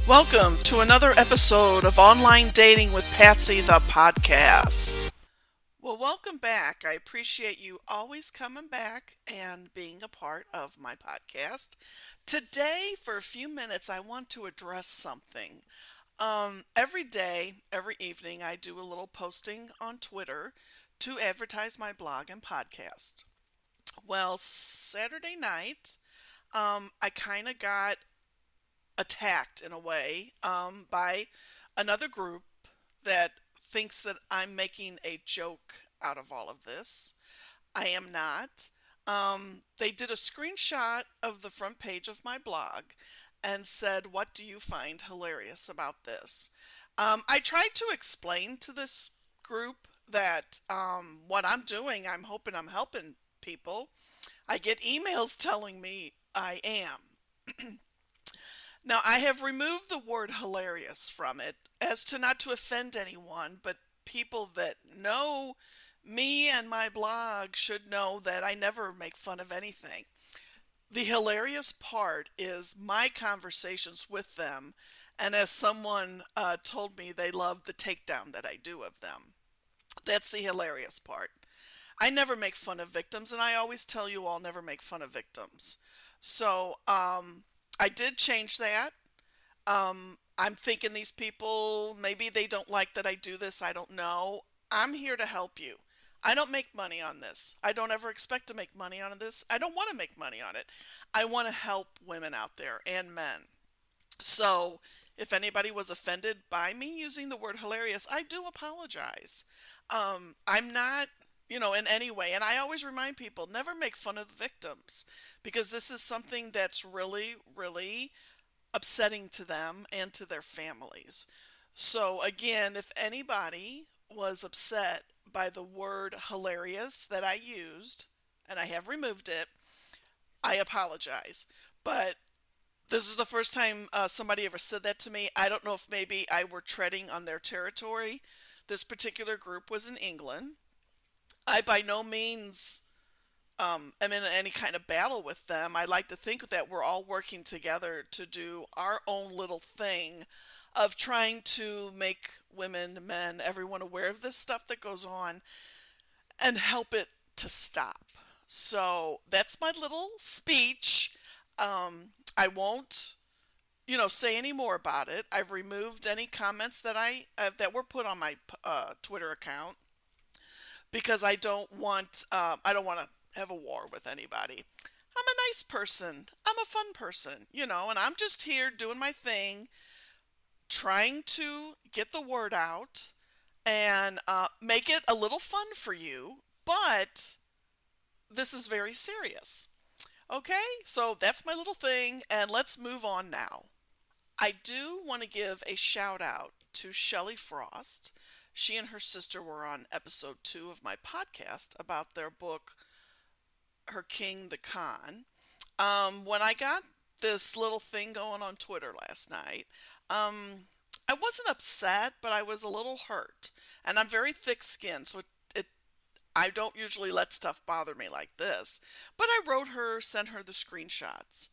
Welcome to another episode of Online Dating with Patsy, the podcast. Well, welcome back. I appreciate you always coming back and being a part of my podcast. Today, for a few minutes, I want to address something. Every day, every evening, I do a little posting on Twitter to advertise my blog and podcast. Well, Saturday night, I kind of got attacked in a way by another group that thinks that I'm making a joke out of all of this. I am not. They did a screenshot of the front page of my blog and said, "What do you find hilarious about this?" I tried to explain to this group that what I'm doing, I'm hoping I'm helping people. I get emails telling me I am. Now, I have removed the word hilarious from it as to not to offend anyone, but people that know me and my blog should know that I never make fun of anything. The hilarious part is my conversations with them, and as someone told me, they love the takedown that I do of them. That's the hilarious part. I never make fun of victims, and I always tell you all never make fun of victims. So, I did change that. I'm thinking these people, maybe they don't like that I do this. I don't know. I'm here to help you. I don't make money on this. I don't ever expect to make money on this. I don't want to make money on it. I want to help women out there and men. So, if anybody was offended by me using the word hilarious, I do apologize. I'm not, in any way, and I always remind people never make fun of the victims because this is something that's really, really upsetting to them and to their families. So, again, if anybody was upset by the word hilarious that I used, and I have removed it, I apologize. But this is the first time somebody ever said that to me. I don't know if maybe I were treading on their territory. This particular group was in England. I by no means am in any kind of battle with them. I like to think that we're all working together to do our own little thing of trying to make women, men, everyone aware of this stuff that goes on and help it to stop. So that's my little speech. I won't, say any more about it. I've removed any comments that were put on my Twitter account because I don't want to have a war with anybody. I'm a nice person. I'm a fun person, and I'm just here doing my thing, trying to get the word out and make it a little fun for you. But this is very serious. Okay, so that's my little thing, and let's move on now. I do want to give a shout out to Shelley Frost. She and her sister were on episode 2 of my podcast about their book, Her King the Con. When I got this little thing going on Twitter last night, I wasn't upset, but I was a little hurt. And I'm very thick-skinned, so I don't usually let stuff bother me like this. But I wrote her, sent her the screenshots.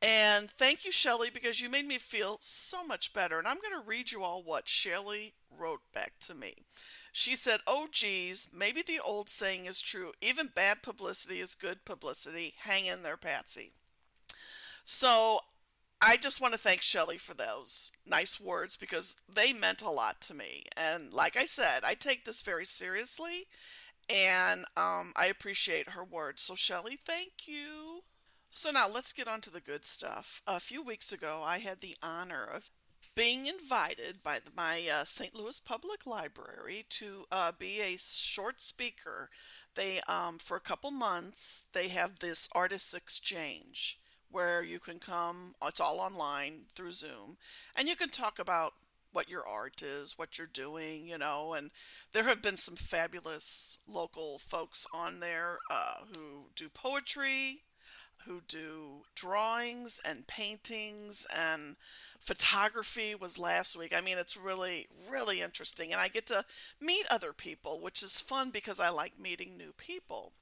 And thank you, Shelley, because you made me feel so much better. And I'm going to read you all what Shelley wrote back to me. She said, "Oh, geez, maybe the old saying is true. Even bad publicity is good publicity. Hang in there, Patsy." So I just want to thank Shelley for those nice words because they meant a lot to me. And like I said, I take this very seriously and I appreciate her words. So, Shelley, thank you. So now let's get on to the good stuff. A few weeks ago, I had the honor of being invited by my St. Louis Public Library to be a short speaker. For a couple months, they have this artist exchange where you can come, it's all online through Zoom, and you can talk about what your art is, what you're doing, and there have been some fabulous local folks on there who do poetry, who do drawings and paintings and photography was last week. I mean, it's really, really interesting. And I get to meet other people, which is fun because I like meeting new people.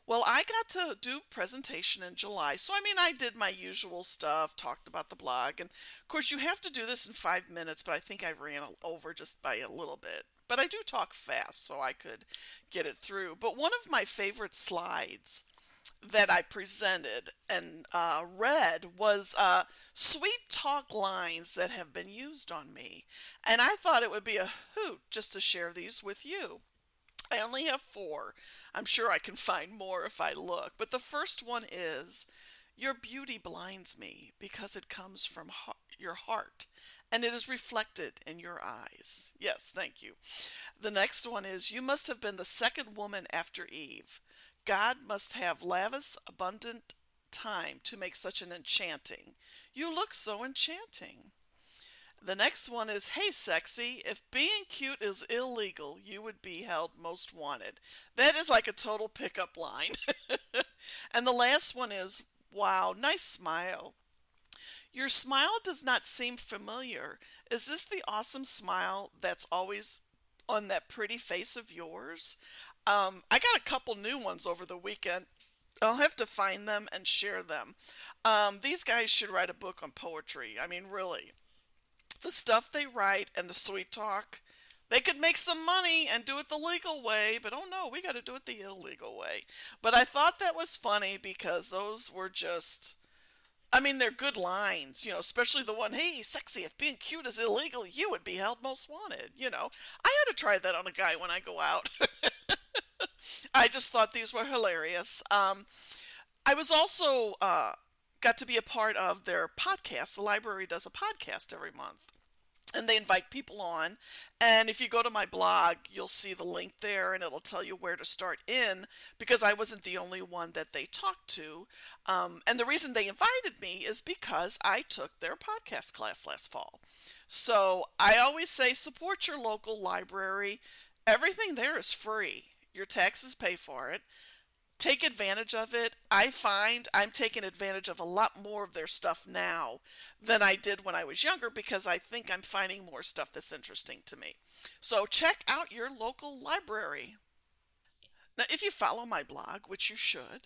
Well, I got to do presentation in July. So I mean, I did my usual stuff, talked about the blog, and of course you have to do this in 5 minutes, but I think I ran over just by a little bit. But I do talk fast, so I could get it through. But one of my favorite slides that I presented and read was sweet talk lines that have been used on me. And I thought it would be a hoot just to share these with you. I only have four. I'm sure I can find more if I look. But the first one is, your beauty blinds me because it comes from your heart and it is reflected in your eyes. Yes, thank you. The next one is, you must have been the second woman after Eve. God must have lavish, abundant time to make such an enchanting. You look so enchanting. The next one is, hey sexy, if being cute is illegal, you would be held most wanted. That is like a total pickup line. And the last one is, wow, nice smile. Your smile does not seem familiar. Is this the awesome smile that's always on that pretty face of yours? I got a couple new ones over the weekend. I'll have to find them and share them. These guys should write a book on poetry. I mean, really. The stuff they write and the sweet talk, they could make some money and do it the legal way, but oh no, we got to do it the illegal way. But I thought that was funny because those were just, I mean, they're good lines, especially the one, hey, sexy, if being cute is illegal, you would be held most wanted. I had to try that on a guy when I go out. I just thought these were hilarious. I was also got to be a part of their podcast. The library does a podcast every month. And they invite people on. And if you go to my blog, you'll see the link there and it'll tell you where to start in because I wasn't the only one that they talked to. And the reason they invited me is because I took their podcast class last fall. So I always say support your local library. Everything there is free. Your taxes pay for it. Take advantage of it. I find I'm taking advantage of a lot more of their stuff now than I did when I was younger because I think I'm finding more stuff that's interesting to me. So check out your local library. Now, if you follow my blog, which you should,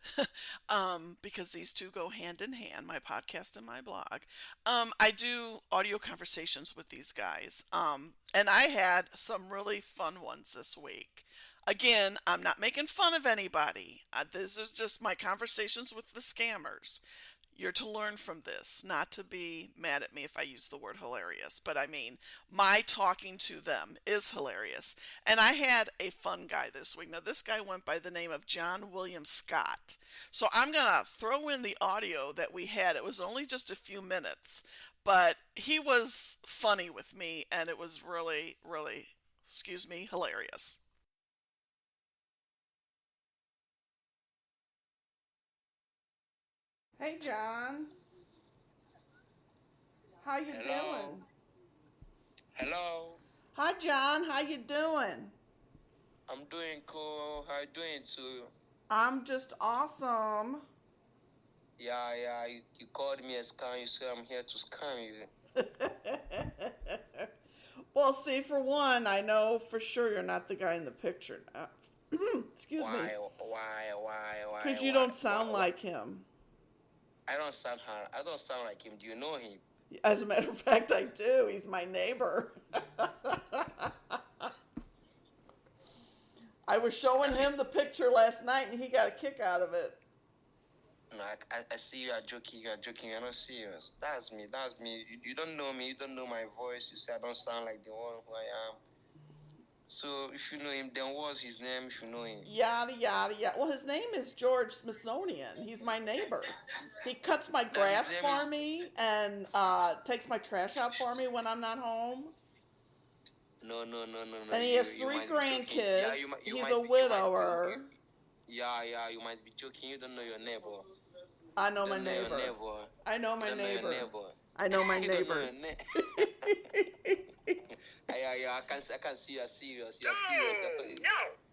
because these two go hand in hand, my podcast and my blog, I do audio conversations with these guys. And I had some really fun ones this week. Again, I'm not making fun of anybody. This is just my conversations with the scammers. You're to learn from this, not to be mad at me if I use the word hilarious, but I mean, my talking to them is hilarious. And I had a fun guy this week. Now, this guy went by the name of John William Scott. So I'm going to throw in the audio that we had. It was only just a few minutes, but he was funny with me, and it was really, really, excuse me, hilarious. Hey, John. How you Hello, doing? hello. Hi, John. How you doing? I'm doing cool. How you doing too? I'm just awesome. Yeah, yeah. You called me a scam. You said I'm here to scam you. Well, see, for one, I know for sure you're not the guy in the picture. Excuse me. Because you don't sound Why? like him. I don't sound like him. Do you know him? As a matter of fact, I do. He's my neighbor. I was showing him the picture last night and he got a kick out of it. No, I see you are joking. You are joking. You're not serious. That's me. That's me. You don't know me. You don't know my voice. You say I don't sound like the one who I am. So if you know him, then what's his name? If you know him, Yada, yada, yada. Well, his name is George Smithsonian. He's my neighbor. He cuts my that his grass name for is. me and takes my trash out for me when I'm not home. No, no, no, no, no. And he You has you three might be joking. Yeah, grandkids. He's a widower. yeah, yeah, you might be joking. You don't know your neighbor. I You know my don't know your neighbor. neighbor. I know You my don't know your neighbor. neighbor. I know my You don't know your neighbor. neighbor. Yeah, yeah, I can see you're serious. You're serious. No,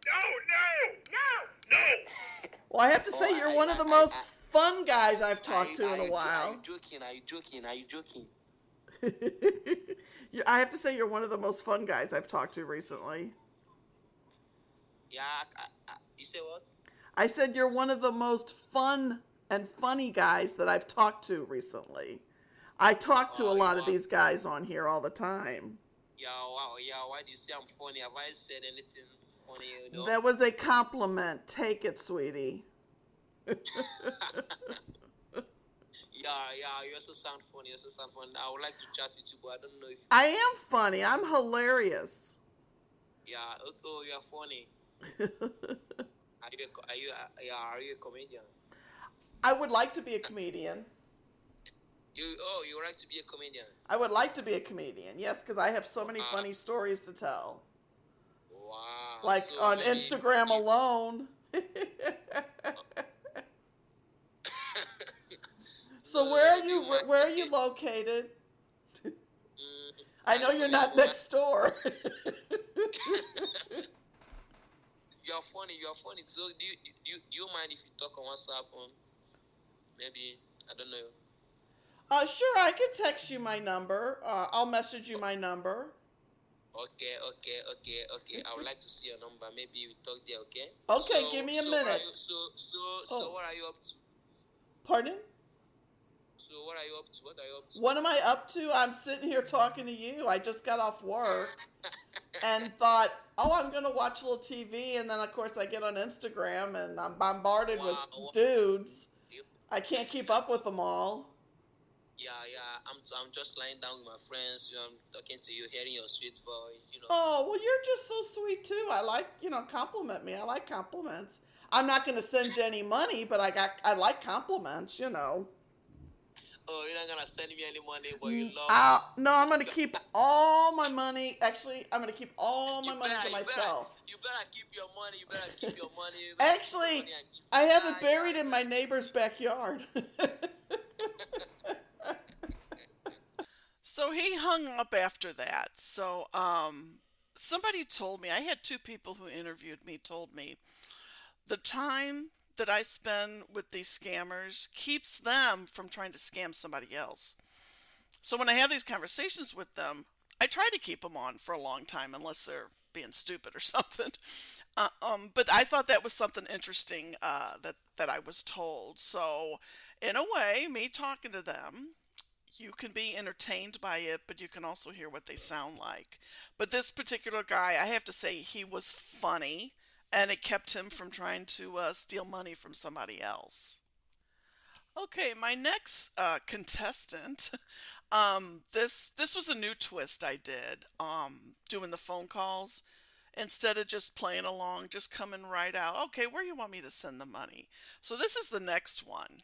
no, no, no, no, no. Well, I have to Oh, say, you're one of the most fun guys I've talked to in a are you while. joking? Are you joking? Are you joking? I have to say, you're one of the most fun guys I've talked to recently. Yeah, you say what? I said you're one of the most fun and funny guys that I've talked to recently. I talk to a You lot of are. these guys on here all the time. Yeah, wow, yeah. Why do you say I'm funny? Have I said anything funny? That was a compliment. Take it, sweetie. Yeah. You also sound funny. I would like to chat with you, but I don't know if. I am funny. I'm hilarious. Yeah. Oh, you are funny. Are you a comedian? I would like to be a comedian. You would like to be a comedian? I would like to be a comedian, yes, because I have so many funny stories to tell. Wow. Like So on maybe Instagram alone. So where are you located? I know you're not next door. You're funny. So do you mind if you talk on WhatsApp? Maybe I don't know. Sure, I can text you my number. I'll message you my number. Okay. I would like to see your number. Maybe we talk there. Okay. Okay, So, give me a so minute. What are you, so what are you up to? Pardon? So what are you up to? What am I up to? I'm sitting here talking to you. I just got off work and thought, oh, I'm going to watch a little TV. And then, of course, I get on Instagram and I'm bombarded with dudes. I can't keep up with them all. Yeah. I'm just lying down with my friends. I'm talking to you, hearing your sweet voice. Oh, well, you're just so sweet too. I like, compliment me. I like compliments. I'm not going to send you any money, but I like compliments. Oh, you're not gonna send me any money, but you love. No, I'm going to keep all my money. Actually, I'm going to keep all my money to myself. You better keep your money. Actually, I have it buried in my neighbor's backyard. So he hung up after that. So somebody told me, I had two people who interviewed me, told me the time that I spend with these scammers keeps them from trying to scam somebody else. So when I have these conversations with them, I try to keep them on for a long time unless they're being stupid or something. But I thought that was something interesting that I was told. So in a way, me talking to them, you can be entertained by it, but you can also hear what they sound like. But this particular guy, I have to say, he was funny, and it kept him from trying to steal money from somebody else. Okay, my next contestant, this was a new twist I did, doing the phone calls. Instead of just playing along, just coming right out. Okay, where you want me to send the money? So this is the next one.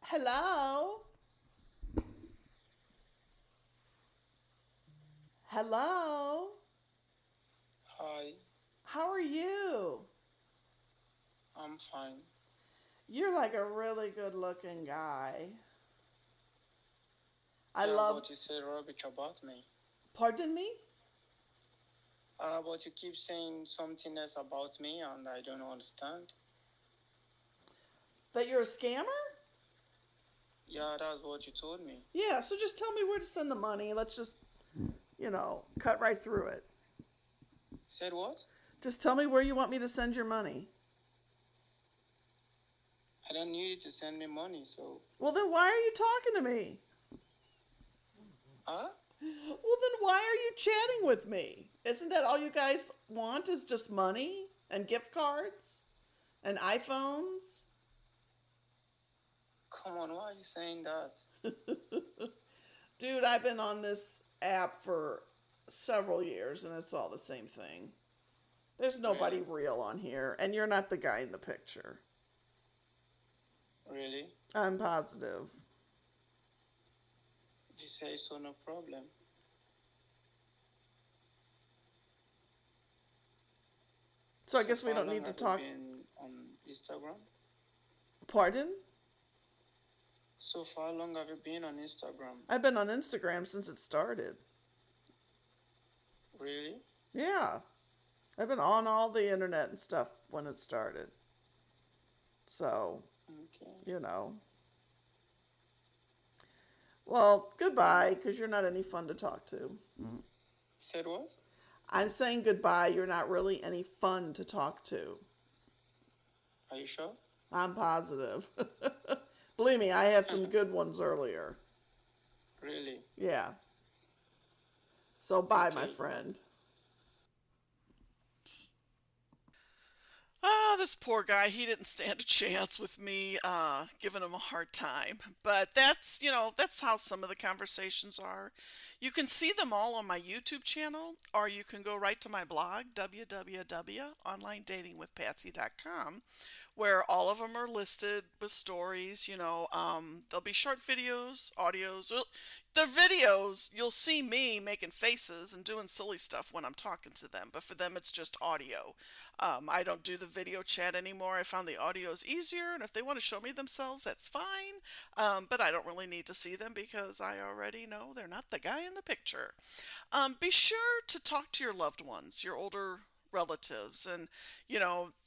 Hello? Hello? Hi, How are you? I'm fine. You're like a really good looking guy. I Yeah, love. but you say rubbish about me. Pardon me? But you keep saying something else about me, and I don't understand. That you're a scammer? Yeah, that's what you told me. Yeah, so just tell me where to send the money. Let's just, cut right through it. Said what? Just tell me where you want me to send your money. I don't need you to send me money, so. Well, then why are you talking to me? Huh? Well, then why are you chatting with me? Isn't that all you guys want is just money and gift cards and iPhones? Come on, why are you saying that? Dude, I've been on this app for several years and it's all the same thing. There's nobody real on here, and you're not the guy in the picture. Really? I'm positive. If you say so, no problem. So I guess we don't need to talk. Been on Instagram? Pardon? So for how long have you been on Instagram? I've been on Instagram since it started. Really? Yeah. I've been on all the internet and stuff when it started. So, Okay. Well, goodbye, because you're not any fun to talk to. Said what? I'm saying goodbye. You're not really any fun to talk to. Are you sure? I'm positive. Believe me, I had some good ones earlier. Really? Yeah. So bye, my Okay. friend. Ah, this poor guy, he didn't stand a chance with me giving him a hard time. But that's how some of the conversations are. You can see them all on my YouTube channel, or you can go right to my blog, www.onlinedatingwithpatsy.com, where all of them are listed with stories. There'll be short videos, audios. Well, the videos, you'll see me making faces and doing silly stuff when I'm talking to them, but for them, it's just audio. I don't do the video chat anymore. I found the audio is easier, and if they want to show me themselves, that's fine. But I don't really need to see them because I already know they're not the guy in the picture. Be sure to talk to your loved ones, your older relatives, and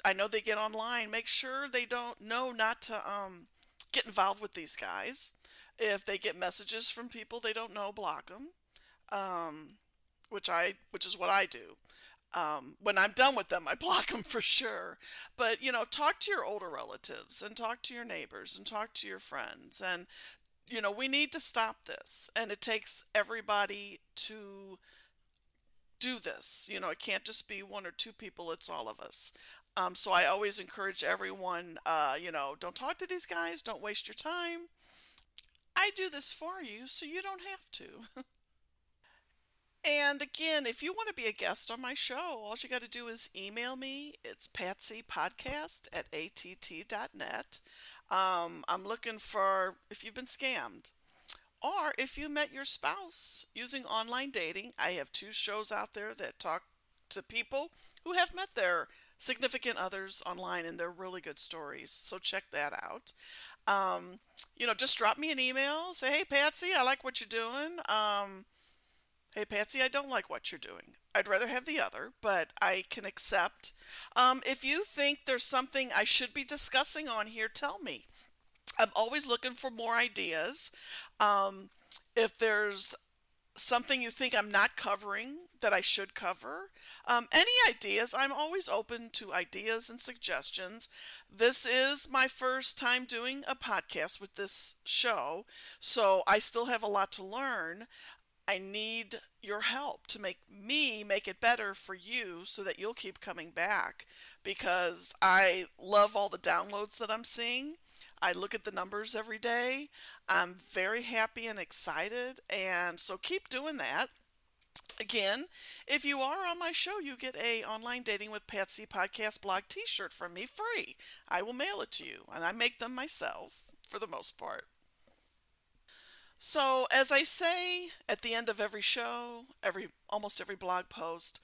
I know they get online. Make sure they don't know not to get involved with these guys. If they get messages from people they don't know, block them. Um, which is what I do. When I'm done with them, I block them for sure. But talk to your older relatives and talk to your neighbors and talk to your friends. And we need to stop this. And it takes everybody to do this. It can't just be one or two people, it's all of us. So I always encourage everyone, don't talk to these guys, don't waste your time. I do this for you so you don't have to. And again, if you want to be a guest on my show, all you got to do is email me. It's patsypodcast@att.net. I'm looking for if you've been scammed or if you met your spouse using online dating. I have two shows out there that talk to people who have met their significant others online, and they're really good stories. So check that out. Just drop me an email. Say, hey, Patsy, I like what you're doing. Hey, Patsy, I don't like what you're doing. I'd rather have the other, but I can accept. If you think there's something I should be discussing on here, tell me. I'm always looking for more ideas. Um, if there's something you think I'm not covering that I should cover, any ideas, I'm always open to ideas and suggestions. This is my first time doing a podcast with this show, so I still have a lot to learn. I need your help to make it better for you so that you'll keep coming back because I love all the downloads that I'm seeing. I look at the numbers every day. I'm very happy and excited, and so keep doing that. Again, if you are on my show, you get a Online Dating with Patsy podcast blog t-shirt from me free. I will mail it to you, and I make them myself for the most part. So, as I say at the end of every show, almost every blog post,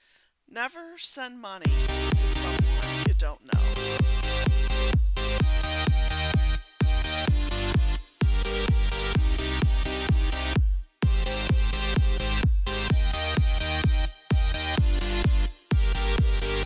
never send money to someone